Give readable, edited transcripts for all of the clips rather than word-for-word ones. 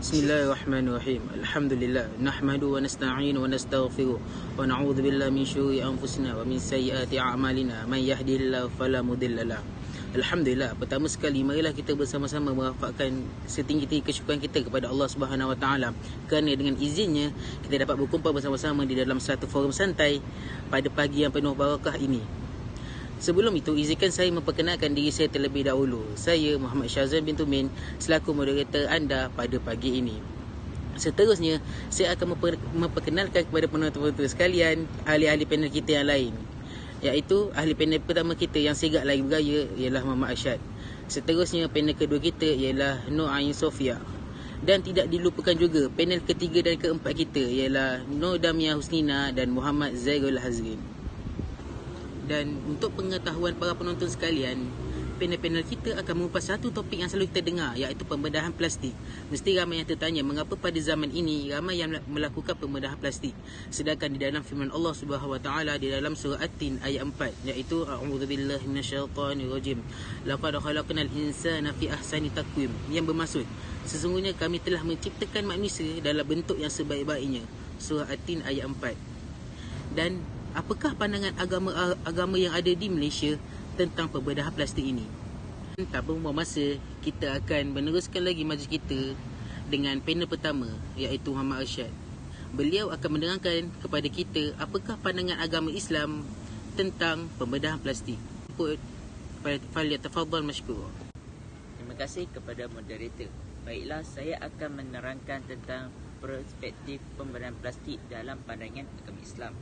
Bismillahirrahmanirrahim. Alhamdulillah nahmadu wa nasta'inu wa nastaghfiruh wa na'udzu billahi min syururi anfusina wa min sayyiati a'malina may yahdihillahu fala mudhillalah. Alhamdulillah, pertama sekali marilah kita bersama-sama merafakkan setinggi-tinggi kesyukuran kita kepada Allah Subhanahu Wa Taala kerana dengan izinnya kita dapat berkumpul bersama-sama di dalam satu forum santai pada pagi yang penuh barakah ini. Sebelum itu, izinkan saya memperkenalkan diri saya terlebih dahulu. Saya Muhammad Syazwan bin Tumin selaku moderator anda pada pagi ini. Seterusnya, saya akan memperkenalkan kepada penonton-penonton sekalian ahli-ahli panel kita yang lain, iaitu ahli panel pertama kita yang sigap lagi bergaya ialah Muhammad Arsyad. Seterusnya, panel kedua kita ialah Nur Ain Sofia. Dan tidak dilupakan juga panel ketiga dan keempat kita ialah Nur Damia Husnina dan Muhammad Zairul Hazrin. Dan untuk pengetahuan para penonton sekalian, panel-panel kita akan mengupas satu topik yang selalu kita dengar, iaitu pembedahan plastik. Mesti ramai yang tertanya mengapa pada zaman ini ramai yang melakukan pembedahan plastik, sedangkan di dalam firman Allah Subhanahu Wa Taala di dalam surah At-Tin ayat 4, iaitu a'udzubillahi minasyaitonirrajim, laqad khalaqnal insana fi ahsani taqwim, yang bermaksud sesungguhnya kami telah menciptakan manusia dalam bentuk yang sebaik-baiknya. Surah At-Tin ayat 4. Dan apakah pandangan agama yang ada di Malaysia tentang pembedahan plastik ini? Tak berbuang masa, kita akan meneruskan lagi majlis kita dengan panel pertama, iaitu Muhammad Arsyad. Beliau akan menerangkan kepada kita apakah pandangan agama Islam tentang pembedahan plastik. Falyatafaddal mashkura. Terima kasih kepada moderator. Baiklah, saya akan menerangkan tentang perspektif pembedahan plastik dalam pandangan agama Islam.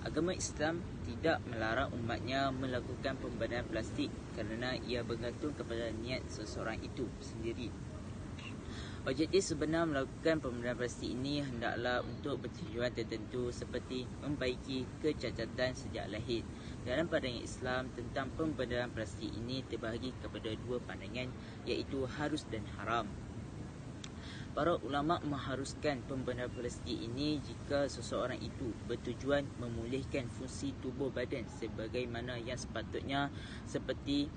Agama Islam tidak melarang umatnya melakukan pembedahan plastik kerana ia bergantung kepada niat seseorang itu sendiri. Objektif sebenar melakukan pembedahan plastik ini hendaklah untuk bertujuan tertentu seperti membaiki kecacatan sejak lahir. Dalam pandangan Islam tentang pembedahan plastik ini terbahagi kepada dua pandangan, iaitu harus dan haram. Para ulama mengharuskan pembedahan plastik ini jika seseorang itu bertujuan memulihkan fungsi tubuh badan sebagaimana yang sepatutnya, seperti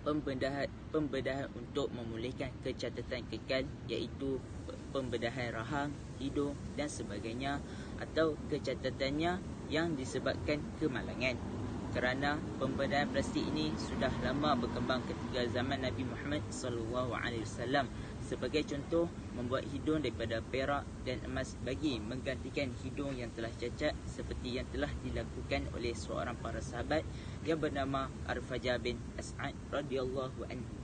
pembedahan untuk memulihkan kecacatan kekal, iaitu pembedahan rahang, hidung dan sebagainya, atau kecacatannya yang disebabkan kemalangan. Kerana pembedahan plastik ini sudah lama berkembang ketika zaman Nabi Muhammad SAW. Sebagai contoh, membuat hidung daripada perak dan emas bagi menggantikan hidung yang telah cacat, seperti yang telah dilakukan oleh seorang para sahabat yang bernama Ar-Fajah bin As'ad radhiyallahu anhu.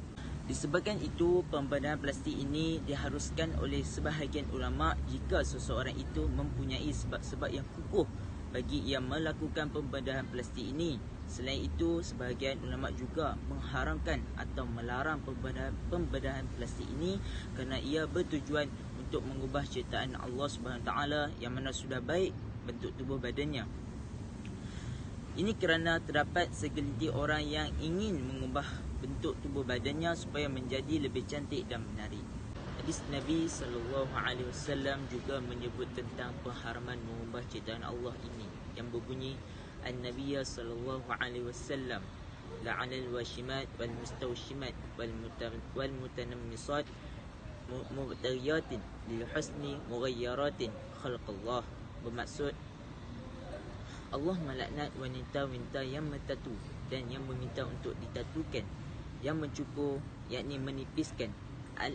Disebabkan itu, pembedahan plastik ini diharuskan oleh sebahagian ulama jika seseorang itu mempunyai sebab-sebab yang kukuh bagi ia melakukan pembedahan plastik ini. Selain itu, sebahagian ulama juga mengharamkan atau melarang pembedahan plastik ini kerana ia bertujuan untuk mengubah ciptaan Allah SWT yang mana sudah baik bentuk tubuh badannya. Ini kerana terdapat segelintir orang yang ingin mengubah bentuk tubuh badannya supaya menjadi lebih cantik dan menarik. Hadis Nabi SAW juga menyebut tentang pengharaman mengubah ciptaan Allah ini, yang berbunyi, An-Nabiy sallallahu alaihi wasallam la'anal washimat wal mustawshimat wal mutanammisat mubtariyatin lil husni mughayyaratin khalqallah. Bermaksud Allah melaknat wanita-wanita yang mentatu dan yang meminta untuk ditatukan, yang mencukur yakni menipiskan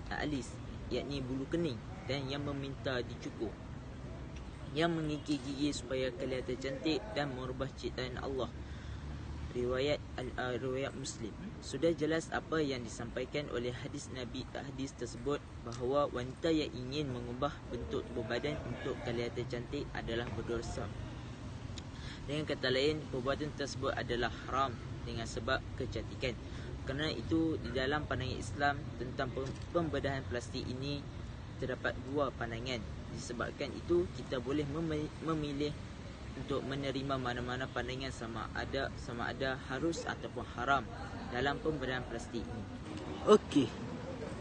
alis yakni bulu kening, dan yang meminta dicukur, yang mengikir gigi supaya kelihatan cantik dan merubah ciptaan Allah. Riwayat Muslim. Sudah jelas apa yang disampaikan oleh hadis Nabi. Hadis tersebut bahawa wanita yang ingin mengubah bentuk tubuh badan untuk kelihatan cantik adalah berdosa. Dengan kata lain, perbuatan tersebut adalah haram dengan sebab kecantikan. Kerana itu, di dalam pandangan Islam tentang pembedahan plastik ini terdapat dua pandangan. Disebabkan itu, kita boleh memilih untuk menerima mana-mana pandangan sama ada harus ataupun haram dalam pembedahan plastik ini. Okey.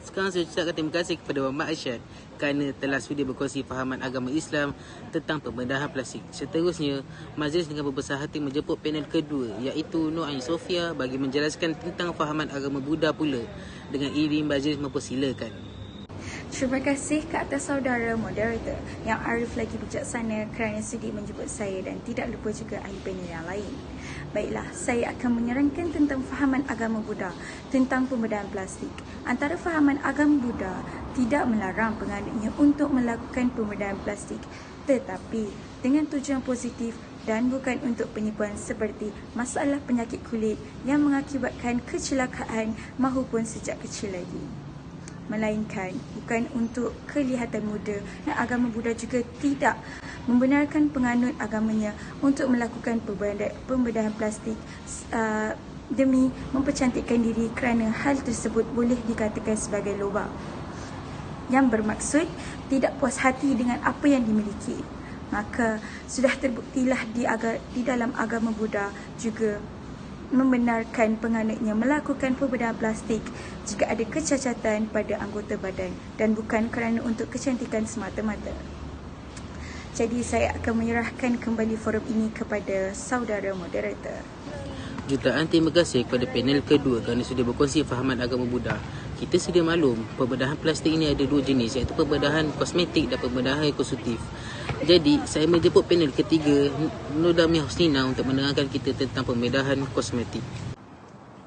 Sekarang saya ucapkan terima kasih kepada Muhammad Arsyad kerana telah sudi berkongsi fahaman agama Islam tentang pembedahan plastik. Seterusnya, majlis dengan berbesar hati menjemput panel kedua, iaitu Nur Ain Sofia bagi menjelaskan tentang fahaman agama Buddha pula. Dengan ini, majlis mempersilakan. Terima kasih ke atas saudara moderator yang arif lagi bijaksana kerana sudi menjemput saya, dan tidak lupa juga ahli panel yang lain. Baiklah, saya akan menerangkan tentang fahaman agama Buddha tentang pembedahan plastik. Antara fahaman agama Buddha tidak melarang penganutnya untuk melakukan pembedahan plastik, tetapi dengan tujuan positif dan bukan untuk penipuan seperti masalah penyakit kulit yang mengakibatkan kecelakaan maupun sejak kecil lagi. Melainkan bukan untuk kelihatan muda, dan agama Buddha juga tidak membenarkan penganut agamanya untuk melakukan pembedahan plastik demi mempercantikkan diri, kerana hal tersebut boleh dikatakan sebagai loba yang bermaksud tidak puas hati dengan apa yang dimiliki. Maka sudah terbuktilah di dalam agama Buddha juga membenarkan penganutnya melakukan pembedahan plastik jika ada kecacatan pada anggota badan dan bukan kerana untuk kecantikan semata-mata. Jadi saya akan menyerahkan kembali forum ini kepada saudara moderator. Jutaan terima kasih kepada panel kedua kerana sudah berkongsi fahaman agama Buddha. Kita sedia maklum, pembedahan plastik ini ada dua jenis, iaitu pembedahan kosmetik dan pembedahan konstruktif. Jadi, saya menjemput panel ketiga, Nur Damia Husnina, untuk menerangkan kita tentang pembedahan kosmetik.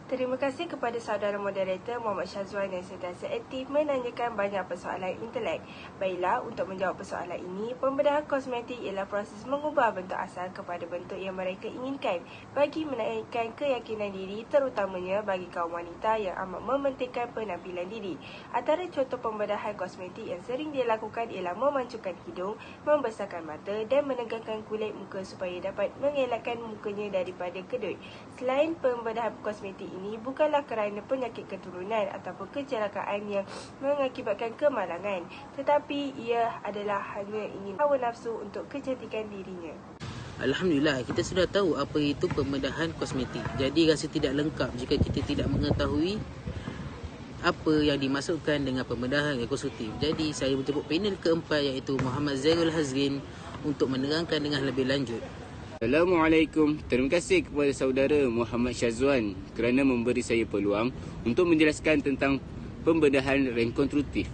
Terima kasih kepada saudara moderator Muhammad Syazwan yang sentiasa aktif menanyakan banyak persoalan intelek. Baiklah, untuk menjawab persoalan ini, pembedahan kosmetik ialah proses mengubah bentuk asal kepada bentuk yang mereka inginkan bagi menaikkan keyakinan diri, terutamanya bagi kaum wanita yang amat mementingkan penampilan diri. Antara contoh pembedahan kosmetik yang sering dilakukan ialah memancungkan hidung, membesarkan mata dan menegangkan kulit muka supaya dapat mengelakkan mukanya daripada kedut. Selain pembedahan kosmetik ini bukanlah kerana penyakit keturunan ataupun kecelakaan yang mengakibatkan kemalangan, tetapi ia adalah hanya ingin hawa nafsu untuk kecantikan dirinya. Alhamdulillah, kita sudah tahu apa itu pembedahan kosmetik. Jadi rasa tidak lengkap jika kita tidak mengetahui apa yang dimaksudkan dengan pembedahan konstruktif. Jadi saya menjemput panel keempat, iaitu Muhammad Zairul Hazrin, untuk menerangkan dengan lebih lanjut. Assalamualaikum. Terima kasih kepada saudara Muhammad Syazwan kerana memberi saya peluang untuk menjelaskan tentang pembedahan rekonstruktif.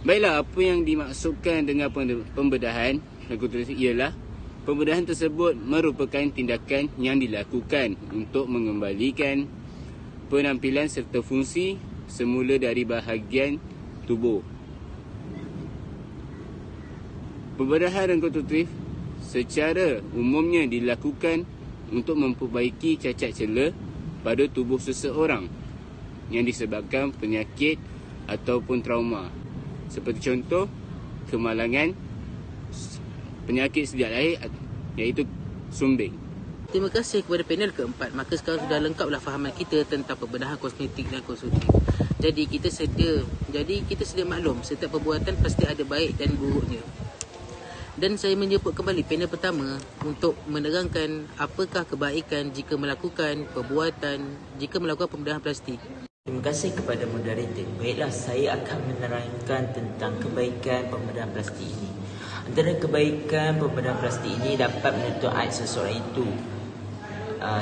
Baiklah, apa yang dimaksudkan dengan pembedahan rekonstruktif ialah pembedahan tersebut merupakan tindakan yang dilakukan untuk mengembalikan penampilan serta fungsi semula dari bahagian tubuh. Pembedahan rekonstruktif secara umumnya dilakukan untuk memperbaiki cacat celah pada tubuh seseorang yang disebabkan penyakit ataupun trauma. Seperti contoh, kemalangan, penyakit sejak lahir iaitu sumbing. Terima kasih kepada panel keempat. Maka sekarang sudah lengkaplah fahaman kita tentang pembedahan kosmetik dan konstruktif. Jadi kita sedia maklum, setiap perbuatan pasti ada baik dan buruknya. Dan saya menjemput kembali panel pertama untuk menerangkan apakah kebaikan jika melakukan pembedahan plastik. Terima kasih kepada moderator. Baiklah, saya akan menerangkan tentang kebaikan pembedahan plastik ini. Antara kebaikan pembedahan plastik ini dapat menutup aib seseorang itu,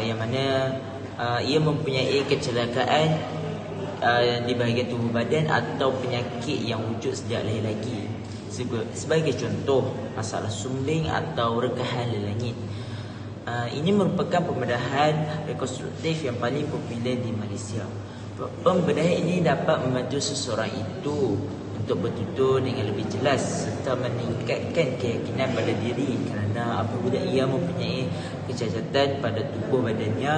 yang mana ia mempunyai kecelakaan di bahagian tubuh badan atau penyakit yang wujud sejak lahir lagi. Sebagai contoh, masalah sumbing atau rekahan lelangit. Ini merupakan pembedahan rekonstruktif yang paling popular di Malaysia. Pembedahan ini dapat membantu seseorang itu untuk bertutur dengan lebih jelas serta meningkatkan keyakinan pada diri, kerana apabila ia mempunyai kecacatan pada tubuh badannya,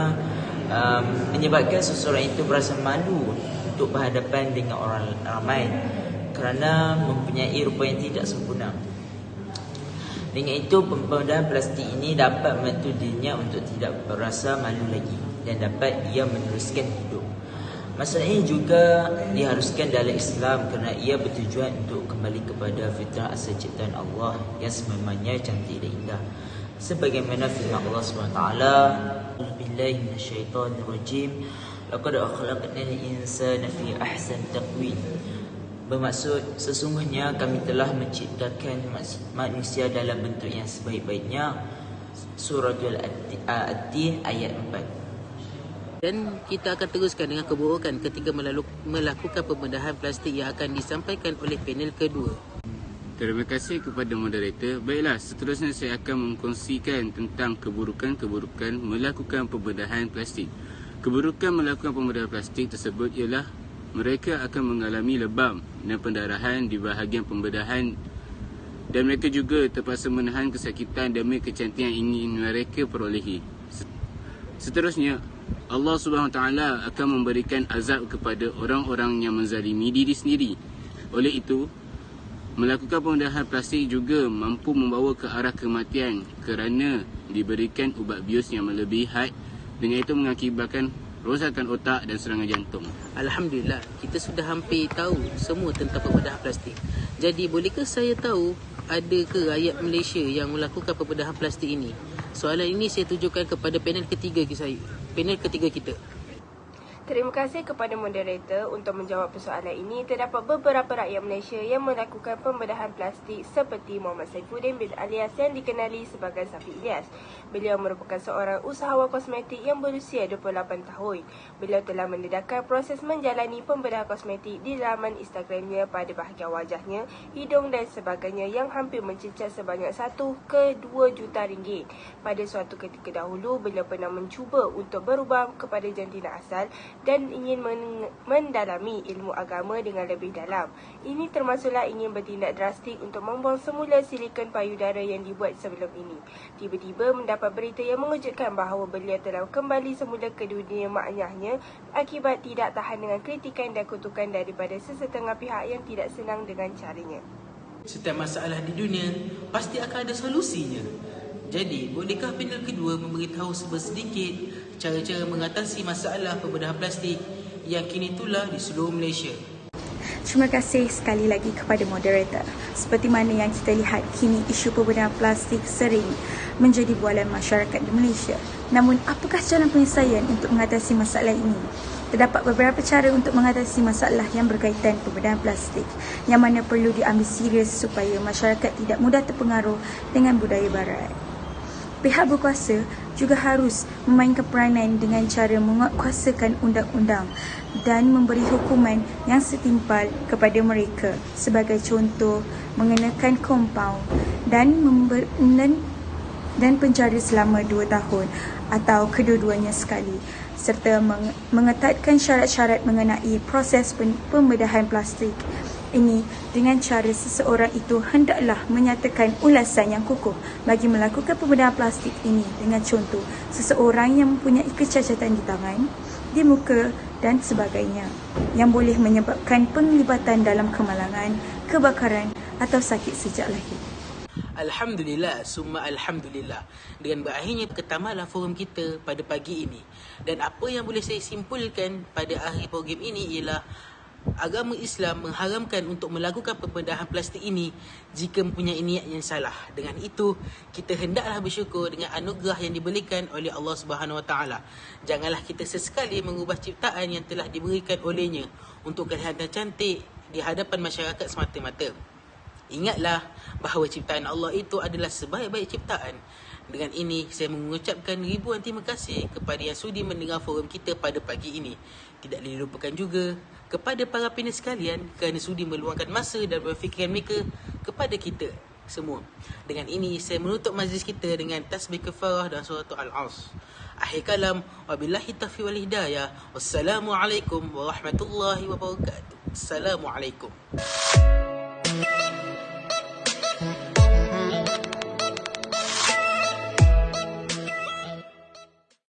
menyebabkan seseorang itu berasa malu untuk berhadapan dengan orang ramai kerana mempunyai rupa yang tidak sempurna. Dengan itu, pembedahan plastik ini dapat membantu dirinya untuk tidak berasa malu lagi dan dapat ia meneruskan hidup. Masalah ini juga diharuskan dalam Islam kerana ia bertujuan untuk kembali kepada fitrah asal ciptaan Allah yang sememangnya cantik dan indah. Sebagaimana firman Allah SWT, "Billahi minasyaitonir rajim. Laqad khalaqnal insana fi ahsani taqwim." Bermaksud, sesungguhnya kami telah menciptakan manusia dalam bentuk yang sebaik-baiknya. Suratul At-Tin ayat 4. Dan kita akan teruskan dengan keburukan ketika melakukan pembedahan plastik yang akan disampaikan oleh panel kedua. Terima kasih kepada moderator. Baiklah, seterusnya saya akan mengkongsikan tentang keburukan-keburukan melakukan pembedahan plastik. Keburukan melakukan pembedahan plastik tersebut ialah mereka akan mengalami lebam dan pendarahan di bahagian pembedahan, dan mereka juga terpaksa menahan kesakitan demi kecantikan yang ingin mereka perolehi. Seterusnya, Allah SWT akan memberikan azab kepada orang-orang yang menzalimi diri sendiri. Oleh itu, melakukan pembedahan plastik juga mampu membawa ke arah kematian kerana diberikan ubat bius yang melebihi had, dengan itu mengakibatkan rosakan otak dan serangan jantung. Alhamdulillah, kita sudah hampir tahu semua tentang pembedahan plastik. Jadi, bolehkah saya tahu ada ke rakyat Malaysia yang melakukan pembedahan plastik ini? Soalan ini saya tujukan kepada panel ketiga kita. Terima kasih kepada moderator untuk menjawab persoalan ini. Terdapat beberapa rakyat Malaysia yang melakukan pembedahan plastik seperti Muhammad Saifuddin bin Alias yang dikenali sebagai Safi Ilyas. Beliau merupakan seorang usahawan kosmetik yang berusia 28 tahun. Beliau telah mendedahkan proses menjalani pembedahan kosmetik di laman Instagramnya pada bahagian wajahnya, hidung dan sebagainya yang hampir mencecah sebanyak 1 ke 2 juta ringgit. Pada suatu ketika dahulu, beliau pernah mencuba untuk berubah kepada jantina asal dan ingin mendalami ilmu agama dengan lebih dalam. Ini termasuklah ingin bertindak drastik untuk membuang semula silikon payudara yang dibuat sebelum ini. Tiba-tiba mendapat berita yang mengejutkan bahawa beliau telah kembali semula ke dunia maknyahnya akibat tidak tahan dengan kritikan dan kutukan daripada sesetengah pihak yang tidak senang dengan caranya. Setiap masalah di dunia pasti akan ada solusinya. Jadi, bolehkah panel kedua memberitahu sedikit cara-cara mengatasi masalah pembedahan plastik yang kini tular di seluruh Malaysia? Terima kasih sekali lagi kepada moderator. Seperti mana yang kita lihat, kini isu pembedahan plastik sering menjadi bualan masyarakat di Malaysia. Namun, apakah jalan penyelesaian untuk mengatasi masalah ini? Terdapat beberapa cara untuk mengatasi masalah yang berkaitan pembedahan plastik yang mana perlu diambil serius supaya masyarakat tidak mudah terpengaruh dengan budaya barat. Pihak berkuasa juga harus memainkan peranan dengan cara menguatkuasakan undang-undang dan memberi hukuman yang setimpal kepada mereka. Sebagai contoh, mengenakan kompaun dan penjara selama 2 tahun atau kedua-duanya sekali, serta mengetatkan syarat-syarat mengenai proses pembedahan plastik ini dengan cara seseorang itu hendaklah menyatakan ulasan yang kukuh bagi melakukan pembedahan plastik ini, dengan contoh seseorang yang mempunyai kecacatan di tangan, di muka dan sebagainya yang boleh menyebabkan penglibatan dalam kemalangan, kebakaran atau sakit sejak lahir. Alhamdulillah, summa Alhamdulillah. Dengan berakhirnya perkemalan forum kita pada pagi ini. Dan apa yang boleh saya simpulkan pada akhir program ini ialah agama Islam mengharamkan untuk melakukan pembedahan plastik ini jika mempunyai niat yang salah. Dengan itu, kita hendaklah bersyukur dengan anugerah yang diberikan oleh Allah Subhanahu Wa Taala. Janganlah kita sesekali mengubah ciptaan yang telah diberikan olehnya untuk kelihatan cantik di hadapan masyarakat semata-mata. Ingatlah bahawa ciptaan Allah itu adalah sebaik-baik ciptaan. Dengan ini, saya mengucapkan ribuan terima kasih kepada yang sudi mendengar forum kita pada pagi ini. Tidak dilupakan juga kepada para penis sekalian kerana sudi meluangkan masa dan berfikiran mereka kepada kita semua. Dengan ini, saya menutup majlis kita dengan tasbih kafarah dan surah Al-As. Akhir kalam, wabillahi taufiq wal hidayah. Wassalamualaikum warahmatullahi wabarakatuh. Assalamualaikum.